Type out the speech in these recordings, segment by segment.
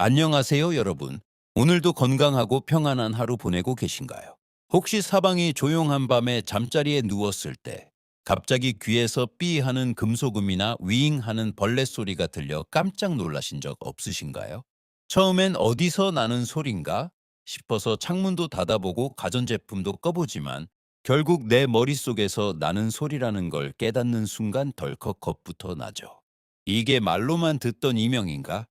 안녕하세요, 여러분. 오늘도 건강하고 평안한 하루 보내고 계신가요? 혹시 사방이 조용한 밤에 잠자리에 누웠을 때 갑자기 귀에서 삐 하는 금소금이나 윙 하는 벌레 소리가 들려 깜짝 놀라신 적 없으신가요? 처음엔 어디서 나는 소린가 싶어서 창문도 닫아보고 가전제품도 꺼보지만 결국 내 머릿속에서 나는 소리라는 걸 깨닫는 순간 덜컥 겁부터 나죠. 이게 말로만 듣던 이명인가?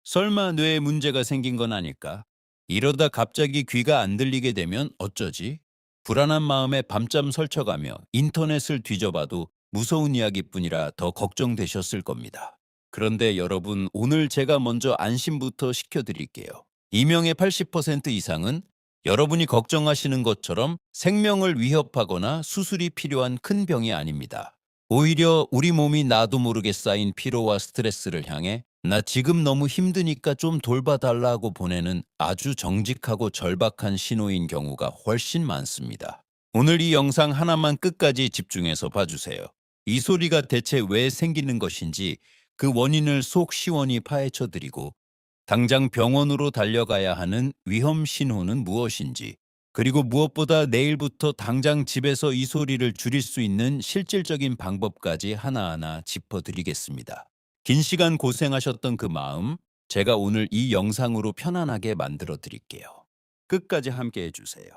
설마 뇌에 문제가 생긴 건 아닐까? 이러다 갑자기 귀가 안 들리게 되면 어쩌지? 불안한 마음에 밤잠 설쳐가며 인터넷을 뒤져봐도 무서운 이야기뿐이라 더 걱정되셨을 겁니다. 그런데 여러분, 오늘 제가 먼저 안심부터 시켜드릴게요. 이명의 80% 이상은 여러분이 걱정하시는 것처럼 생명을 위협하거나 수술이 필요한 큰 병이 아닙니다. 오히려 우리 몸이 나도 모르게 쌓인 피로와 스트레스를 향해 나 지금 너무 힘드니까 좀 돌봐달라고 보내는 아주 정직하고 절박한 신호인 경우가 훨씬 많습니다. 오늘 이 영상 하나만 끝까지 집중해서 봐주세요. 이 소리가 대체 왜 생기는 것인지 그 원인을 속 시원히 파헤쳐 드리고 당장 병원으로 달려가야 하는 위험 신호는 무엇인지, 그리고 무엇보다 내일부터 당장 집에서 이 소리를 줄일 수 있는 실질적인 방법까지 하나하나 짚어드리겠습니다. 긴 시간 고생하셨던 그 마음, 제가 오늘 이 영상으로 편안하게 만들어 드릴게요. 끝까지 함께 해주세요.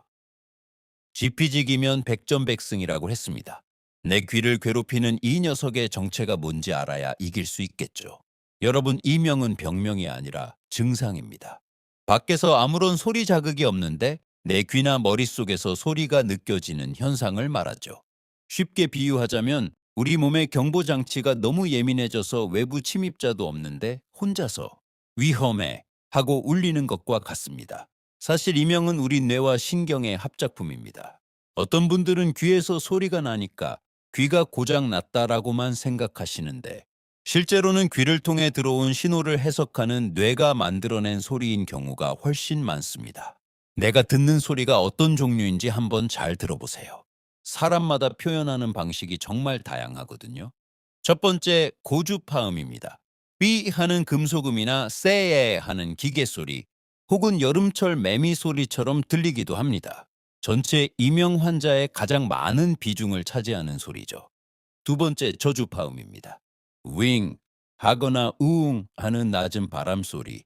지피지기면 백전백승이라고 했습니다. 내 귀를 괴롭히는 이 녀석의 정체가 뭔지 알아야 이길 수 있겠죠. 여러분, 이명은 병명이 아니라 증상입니다. 밖에서 아무런 소리 자극이 없는데 내 귀나 머릿속에서 소리가 느껴지는 현상을 말하죠. 쉽게 비유하자면 우리 몸의 경보장치가 너무 예민해져서 외부 침입자도 없는데 혼자서 위험해 하고 울리는 것과 같습니다. 사실 이명은 우리 뇌와 신경의 합작품입니다. 어떤 분들은 귀에서 소리가 나니까 귀가 고장 났다라고만 생각하시는데 실제로는 귀를 통해 들어온 신호를 해석하는 뇌가 만들어낸 소리인 경우가 훨씬 많습니다. 내가 듣는 소리가 어떤 종류인지 한번 잘 들어보세요. 사람마다 표현하는 방식이 정말 다양하거든요. 첫 번째, 고주파음입니다. 삐 하는 금소금이나 쎄에 하는 기계 소리, 혹은 여름철 매미 소리처럼 들리기도 합니다. 전체 이명 환자의 가장 많은 비중을 차지하는 소리죠. 두 번째, 저주파음입니다. 윙 하거나 우웅 하는 낮은 바람 소리,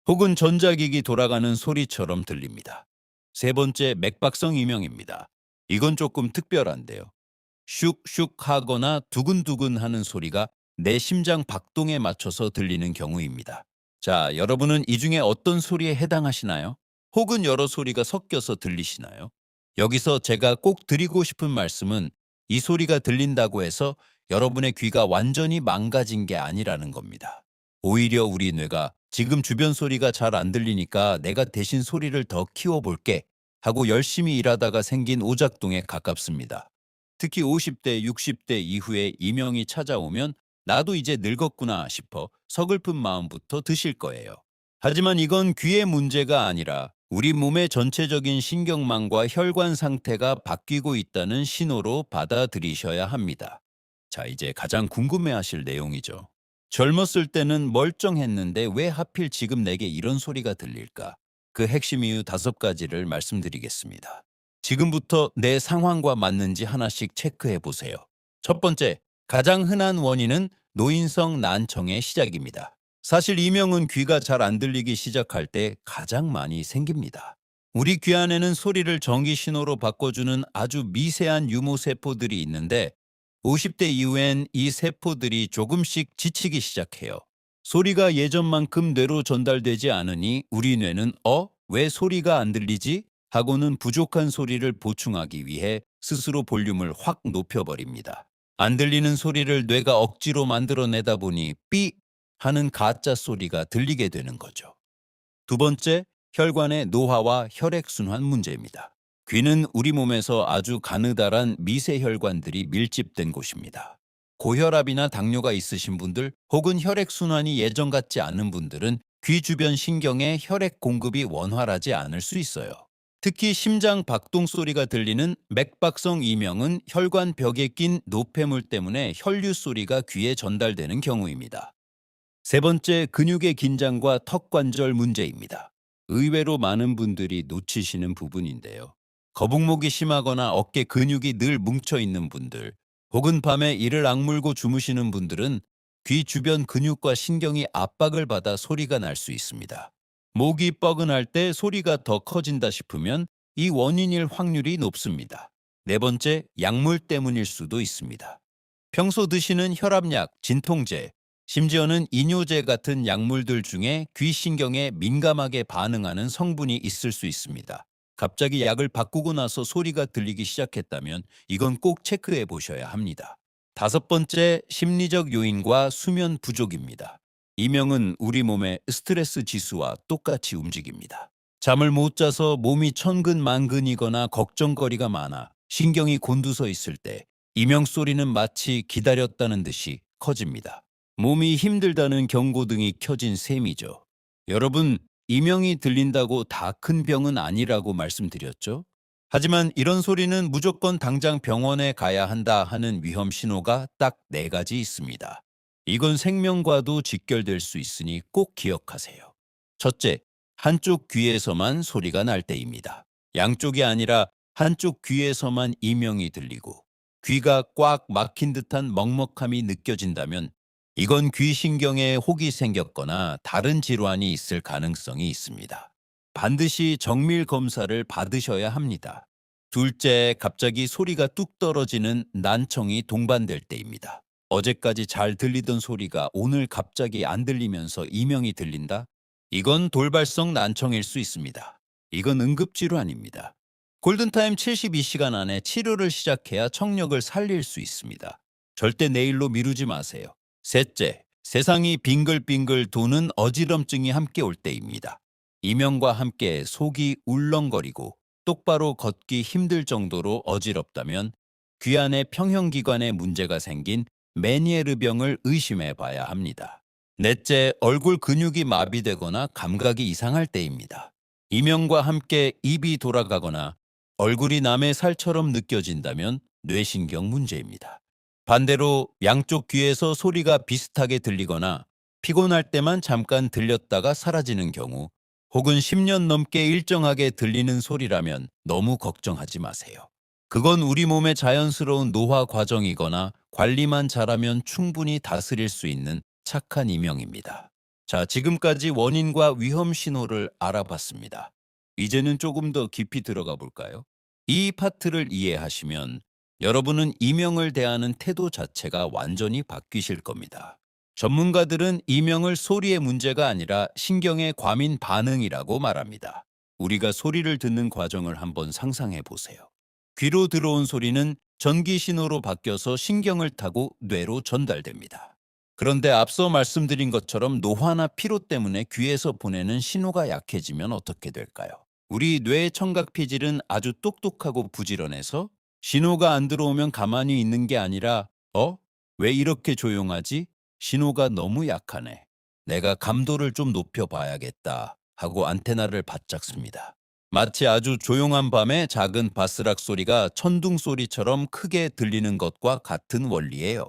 혹은 전자기기 돌아가는 소리처럼 들립니다. 세 번째, 맥박성 이명입니다. 이건 조금 특별한데요. 슉슉 하거나 두근두근 하는 소리가 내 심장 박동에 맞춰서 들리는 경우입니다. 자, 여러분은 이 중에 어떤 소리에 해당하시나요? 혹은 여러 소리가 섞여서 들리시나요? 여기서 제가 꼭 드리고 싶은 말씀은 이 소리가 들린다고 해서 여러분의 귀가 완전히 망가진 게 아니라는 겁니다. 오히려 우리 뇌가 지금 주변 소리가 잘 안 들리니까 내가 대신 소리를 더 키워볼게 하고 열심히 일하다가 생긴 오작동에 가깝습니다. 특히 50대, 60대 이후에 이명이 찾아오면 나도 이제 늙었구나 싶어 서글픈 마음부터 드실 거예요. 하지만 이건 귀의 문제가 아니라 우리 몸의 전체적인 신경망과 혈관 상태가 바뀌고 있다는 신호로 받아들이셔야 합니다. 자, 이제 가장 궁금해하실 내용이죠. 젊었을 때는 멀쩡했는데 왜 하필 지금 내게 이런 소리가 들릴까? 그 핵심 이유 5가지를 말씀드리겠습니다. 지금부터 내 상황과 맞는지 하나씩 체크해 보세요. 첫 번째, 가장 흔한 원인은 노인성 난청의 시작입니다. 사실 이명은 귀가 잘 안 들리기 시작할 때 가장 많이 생깁니다. 우리 귀 안에는 소리를 전기 신호로 바꿔주는 아주 미세한 유모 세포들이 있는데 50대 이후엔 이 세포들이 조금씩 지치기 시작해요. 소리가 예전만큼 뇌로 전달되지 않으니 우리 뇌는 왜 소리가 안 들리지? 하고는 부족한 소리를 보충하기 위해 스스로 볼륨을 확 높여버립니다. 안 들리는 소리를 뇌가 억지로 만들어내다 보니 삐 하는 가짜 소리가 들리게 되는 거죠. 두 번째, 혈관의 노화와 혈액순환 문제입니다. 귀는 우리 몸에서 아주 가느다란 미세혈관들이 밀집된 곳입니다. 고혈압이나 당뇨가 있으신 분들 혹은 혈액순환이 예전 같지 않은 분들은 귀 주변 신경에 혈액 공급이 원활하지 않을 수 있어요. 특히 심장 박동 소리가 들리는 맥박성 이명은 혈관 벽에 낀 노폐물 때문에 혈류 소리가 귀에 전달되는 경우입니다. 세 번째, 근육의 긴장과 턱 관절 문제입니다. 의외로 많은 분들이 놓치시는 부분인데요. 거북목이 심하거나 어깨 근육이 늘 뭉쳐 있는 분들, 혹은 밤에 이를 악물고 주무시는 분들은 귀 주변 근육과 신경이 압박을 받아 소리가 날 수 있습니다. 목이 뻐근할 때 소리가 더 커진다 싶으면 이 원인일 확률이 높습니다. 네 번째, 약물 때문일 수도 있습니다. 평소 드시는 혈압약, 진통제, 심지어는 이뇨제 같은 약물들 중에 귀 신경에 민감하게 반응하는 성분이 있을 수 있습니다. 갑자기 약을 바꾸고 나서 소리가 들리기 시작했다면 이건 꼭 체크해 보셔야 합니다. 다섯 번째, 심리적 요인과 수면 부족입니다. 이명은 우리 몸의 스트레스 지수와 똑같이 움직입니다. 잠을 못 자서 몸이 천근만근이거나 걱정거리가 많아 신경이 곤두서 있을 때 이명 소리는 마치 기다렸다는 듯이 커집니다. 몸이 힘들다는 경고등이 켜진 셈이죠. 여러분, 이명이 들린다고 다 큰 병은 아니라고 말씀드렸죠? 하지만 이런 소리는 무조건 당장 병원에 가야 한다 하는 위험 신호가 딱 네 가지 있습니다. 이건 생명과도 직결될 수 있으니 꼭 기억하세요. 첫째, 한쪽 귀에서만 소리가 날 때입니다. 양쪽이 아니라 한쪽 귀에서만 이명이 들리고 귀가 꽉 막힌 듯한 먹먹함이 느껴진다면 이건 귀신경에 혹이 생겼거나 다른 질환이 있을 가능성이 있습니다. 반드시 정밀 검사를 받으셔야 합니다. 둘째, 갑자기 소리가 뚝 떨어지는 난청이 동반될 때입니다. 어제까지 잘 들리던 소리가 오늘 갑자기 안 들리면서 이명이 들린다? 이건 돌발성 난청일 수 있습니다. 이건 응급질환입니다. 골든타임 72시간 안에 치료를 시작해야 청력을 살릴 수 있습니다. 절대 내일로 미루지 마세요. 셋째, 세상이 빙글빙글 도는 어지럼증이 함께 올 때입니다. 이명과 함께 속이 울렁거리고 똑바로 걷기 힘들 정도로 어지럽다면 귀 안의 평형기관에 문제가 생긴 메니에르병을 의심해 봐야 합니다. 넷째, 얼굴 근육이 마비되거나 감각이 이상할 때입니다. 이명과 함께 입이 돌아가거나 얼굴이 남의 살처럼 느껴진다면 뇌신경 문제입니다. 반대로 양쪽 귀에서 소리가 비슷하게 들리거나 피곤할 때만 잠깐 들렸다가 사라지는 경우, 혹은 10년 넘게 일정하게 들리는 소리라면 너무 걱정하지 마세요. 그건 우리 몸의 자연스러운 노화 과정이거나 관리만 잘하면 충분히 다스릴 수 있는 착한 이명입니다. 자, 지금까지 원인과 위험 신호를 알아봤습니다. 이제는 조금 더 깊이 들어가 볼까요? 이 파트를 이해하시면 여러분은 이명을 대하는 태도 자체가 완전히 바뀌실 겁니다. 전문가들은 이명을 소리의 문제가 아니라 신경의 과민 반응이라고 말합니다. 우리가 소리를 듣는 과정을 한번 상상해 보세요. 귀로 들어온 소리는 전기 신호로 바뀌어서 신경을 타고 뇌로 전달됩니다. 그런데 앞서 말씀드린 것처럼 노화나 피로 때문에 귀에서 보내는 신호가 약해지면 어떻게 될까요? 우리 뇌의 청각 피질은 아주 똑똑하고 부지런해서 신호가 안 들어오면 가만히 있는 게 아니라 왜 이렇게 조용하지? 신호가 너무 약하네. 내가 감도를 좀 높여봐야겠다 하고 안테나를 바짝 씁니다. 마치 아주 조용한 밤에 작은 바스락 소리가 천둥 소리처럼 크게 들리는 것과 같은 원리예요.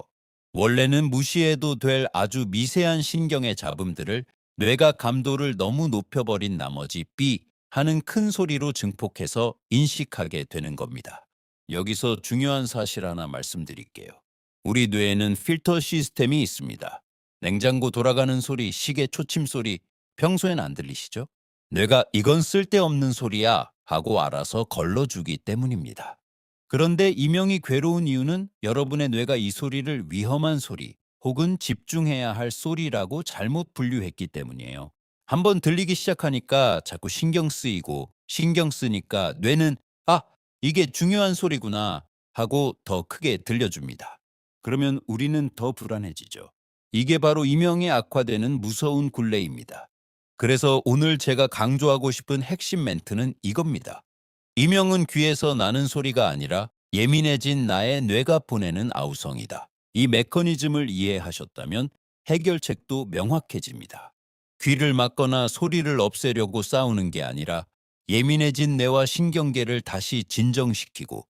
원래는 무시해도 될 아주 미세한 신경의 잡음들을 뇌가 감도를 너무 높여버린 나머지 삐 하는 큰 소리로 증폭해서 인식하게 되는 겁니다. 여기서 중요한 사실 하나 말씀드릴게요. 우리 뇌에는 필터 시스템이 있습니다. 냉장고 돌아가는 소리, 시계 초침 소리, 평소엔 안 들리시죠? 뇌가 이건 쓸데없는 소리야 하고 알아서 걸러주기 때문입니다. 그런데 이명이 괴로운 이유는 여러분의 뇌가 이 소리를 위험한 소리 혹은 집중해야 할 소리라고 잘못 분류했기 때문이에요. 한번 들리기 시작하니까 자꾸 신경 쓰이고 신경 쓰니까 뇌는 이게 중요한 소리구나 하고 더 크게 들려줍니다. 그러면 우리는 더 불안해지죠. 이게 바로 이명이 악화되는 무서운 굴레입니다. 그래서 오늘 제가 강조하고 싶은 핵심 멘트는 이겁니다. 이명은 귀에서 나는 소리가 아니라 예민해진 나의 뇌가 보내는 아우성이다. 이 메커니즘을 이해하셨다면 해결책도 명확해집니다. 귀를 막거나 소리를 없애려고 싸우는 게 아니라 예민해진 뇌와 신경계를 다시 진정시키고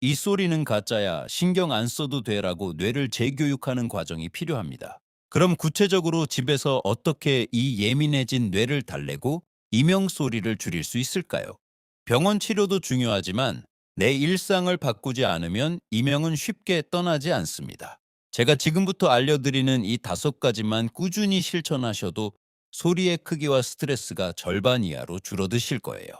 이 소리는 가짜야, 신경 안 써도 돼라고 뇌를 재교육하는 과정이 필요합니다. 그럼 구체적으로 집에서 어떻게 이 예민해진 뇌를 달래고 이명 소리를 줄일 수 있을까요? 병원 치료도 중요하지만 내 일상을 바꾸지 않으면 이명은 쉽게 떠나지 않습니다. 제가 지금부터 알려드리는 이 5가지만 꾸준히 실천하셔도 소리의 크기와 스트레스가 절반 이하로 줄어드실 거예요.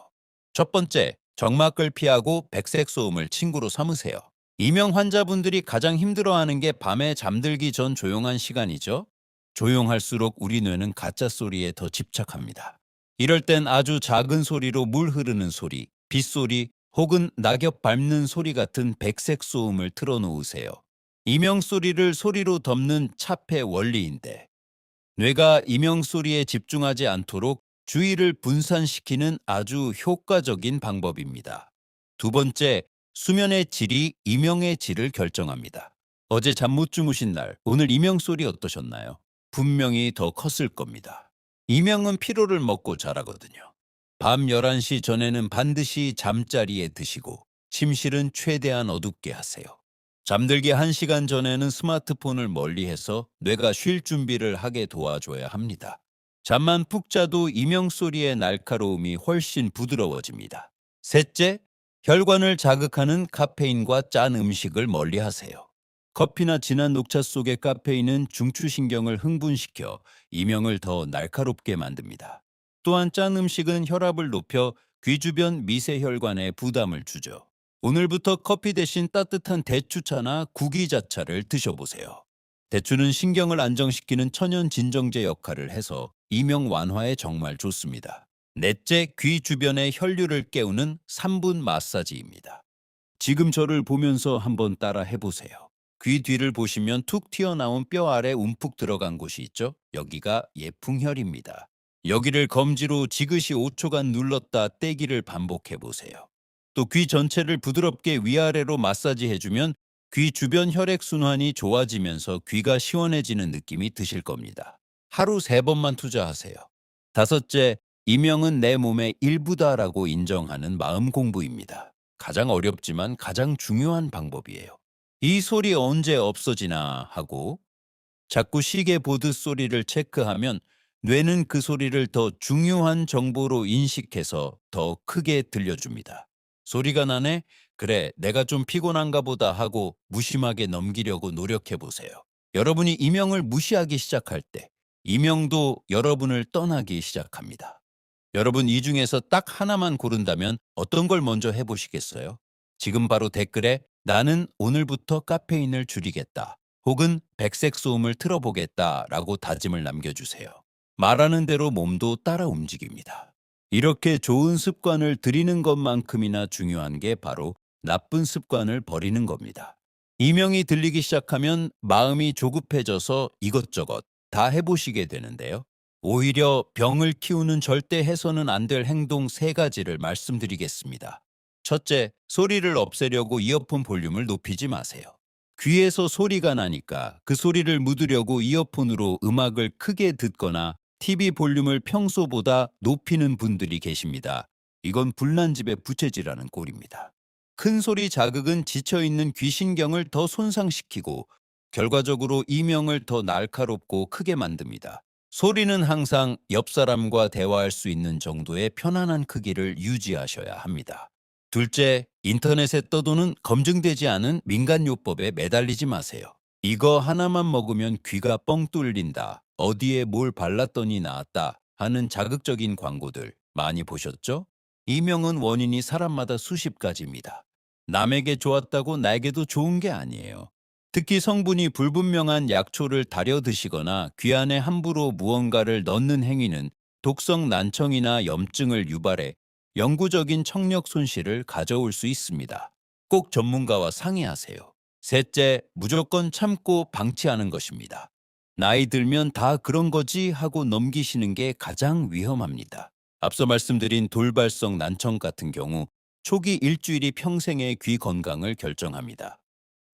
첫 번째, 적막을 피하고 백색 소음을 친구로 삼으세요. 이명 환자분들이 가장 힘들어하는 게 밤에 잠들기 전 조용한 시간이죠. 조용할수록 우리 뇌는 가짜 소리에 더 집착합니다. 이럴 땐 아주 작은 소리로 물 흐르는 소리, 빗소리 혹은 낙엽 밟는 소리 같은 백색 소음을 틀어놓으세요. 이명 소리를 소리로 덮는 차폐 원리인데, 뇌가 이명 소리에 집중하지 않도록 주의를 분산시키는 아주 효과적인 방법입니다. 두 번째, 수면의 질이 이명의 질을 결정합니다. 어제 잠 못 주무신 날, 오늘 이명 소리 어떠셨나요? 분명히 더 컸을 겁니다. 이명은 피로를 먹고 자라거든요. 밤 11시 전에는 반드시 잠자리에 드시고 침실은 최대한 어둡게 하세요. 잠들기 1시간 전에는 스마트폰을 멀리해서 뇌가 쉴 준비를 하게 도와줘야 합니다. 잠만 푹 자도 이명 소리의 날카로움이 훨씬 부드러워집니다. 셋째, 혈관을 자극하는 카페인과 짠 음식을 멀리하세요. 커피나 진한 녹차 속의 카페인은 중추신경을 흥분시켜 이명을 더 날카롭게 만듭니다. 또한 짠 음식은 혈압을 높여 귀 주변 미세혈관에 부담을 주죠. 오늘부터 커피 대신 따뜻한 대추차나 구기자차를 드셔보세요. 대추는 신경을 안정시키는 천연 진정제 역할을 해서 이명 완화에 정말 좋습니다. 넷째, 귀 주변의 혈류를 깨우는 3분 마사지입니다. 지금 저를 보면서 한번 따라 해보세요. 귀 뒤를 보시면 툭 튀어나온 뼈 아래 움푹 들어간 곳이 있죠? 여기가 예풍혈입니다. 여기를 검지로 지그시 5초간 눌렀다 떼기를 반복해보세요. 또 귀 전체를 부드럽게 위아래로 마사지해주면 귀 주변 혈액순환이 좋아지면서 귀가 시원해지는 느낌이 드실 겁니다. 하루 3번만 투자하세요. 다섯째, 이명은 내 몸의 일부다라고 인정하는 마음 공부입니다. 가장 어렵지만 가장 중요한 방법이에요. 이 소리 언제 없어지나 하고 자꾸 시계 보드 소리를 체크하면 뇌는 그 소리를 더 중요한 정보로 인식해서 더 크게 들려줍니다. 소리가 나네? 그래, 내가 좀 피곤한가 보다 하고 무심하게 넘기려고 노력해 보세요. 여러분이 이명을 무시하기 시작할 때 이명도 여러분을 떠나기 시작합니다. 여러분 이 중에서 딱 하나만 고른다면 어떤 걸 먼저 해보시겠어요? 지금 바로 댓글에 나는 오늘부터 카페인을 줄이겠다 혹은 백색 소음을 틀어보겠다 라고 다짐을 남겨주세요. 말하는 대로 몸도 따라 움직입니다. 이렇게 좋은 습관을 들이는 것만큼이나 중요한 게 바로 나쁜 습관을 버리는 겁니다. 이명이 들리기 시작하면 마음이 조급해져서 이것저것 다 해보시게 되는데요. 오히려 병을 키우는 절대 해서는 안 될 행동 3가지를 말씀드리겠습니다. 첫째, 소리를 없애려고 이어폰 볼륨을 높이지 마세요. 귀에서 소리가 나니까 그 소리를 묻으려고 이어폰으로 음악을 크게 듣거나 TV 볼륨을 평소보다 높이는 분들이 계십니다. 이건 불난집의 부채질하는 꼴입니다. 큰 소리 자극은 지쳐있는 귀신경을 더 손상시키고 결과적으로 이명을 더 날카롭고 크게 만듭니다. 소리는 항상 옆 사람과 대화할 수 있는 정도의 편안한 크기를 유지하셔야 합니다. 둘째, 인터넷에 떠도는 검증되지 않은 민간요법에 매달리지 마세요. 이거 하나만 먹으면 귀가 뻥 뚫린다, 어디에 뭘 발랐더니 나았다 하는 자극적인 광고들 많이 보셨죠? 이명은 원인이 사람마다 수십 가지입니다. 남에게 좋았다고 나에게도 좋은 게 아니에요. 특히 성분이 불분명한 약초를 다려 드시거나 귀 안에 함부로 무언가를 넣는 행위는 독성 난청이나 염증을 유발해 영구적인 청력 손실을 가져올 수 있습니다. 꼭 전문가와 상의하세요. 셋째, 무조건 참고 방치하는 것입니다. 나이 들면 다 그런 거지 하고 넘기시는 게 가장 위험합니다. 앞서 말씀드린 돌발성 난청 같은 경우 초기 일주일이 평생의 귀 건강을 결정합니다.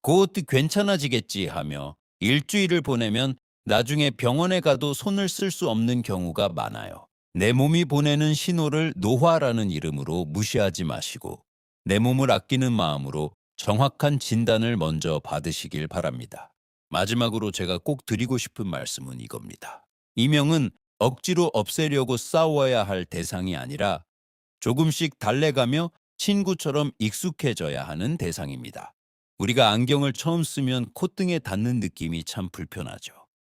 곧 괜찮아지겠지 하며 일주일을 보내면 나중에 병원에 가도 손을 쓸 수 없는 경우가 많아요. 내 몸이 보내는 신호를 노화라는 이름으로 무시하지 마시고 내 몸을 아끼는 마음으로 정확한 진단을 먼저 받으시길 바랍니다. 마지막으로 제가 꼭 드리고 싶은 말씀은 이겁니다. 이명은 억지로 없애려고 싸워야 할 대상이 아니라 조금씩 달래가며 친구처럼 익숙해져야 하는 대상입니다. 우리가 안경을 처음 쓰면 콧등에 닿는 느낌이 참 불편하죠.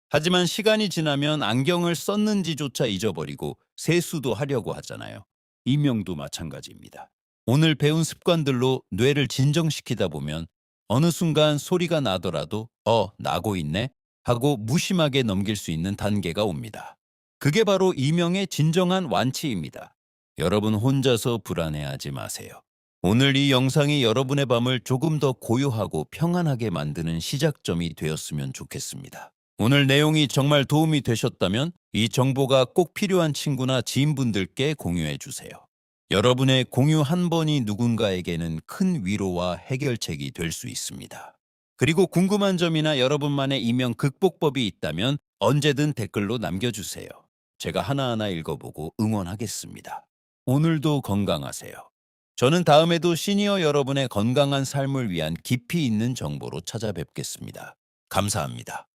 하지만 시간이 지나면 안경을 썼는지조차 잊어버리고 세수도 하려고 하잖아요. 이명도 마찬가지입니다. 오늘 배운 습관들로 뇌를 진정시키다 보면 어느 순간 소리가 나더라도 나고 있네 하고 무심하게 넘길 수 있는 단계가 옵니다. 그게 바로 이명의 진정한 완치입니다. 여러분 혼자서 불안해하지 마세요. 오늘 이 영상이 여러분의 밤을 조금 더 고요하고 평안하게 만드는 시작점이 되었으면 좋겠습니다. 오늘 내용이 정말 도움이 되셨다면 이 정보가 꼭 필요한 친구나 지인분들께 공유해 주세요. 여러분의 공유 한 번이 누군가에게는 큰 위로와 해결책이 될 수 있습니다. 그리고 궁금한 점이나 여러분만의 이명 극복법이 있다면 언제든 댓글로 남겨주세요. 제가 하나하나 읽어보고 응원하겠습니다. 오늘도 건강하세요. 저는 다음에도 시니어 여러분의 건강한 삶을 위한 깊이 있는 정보로 찾아뵙겠습니다. 감사합니다.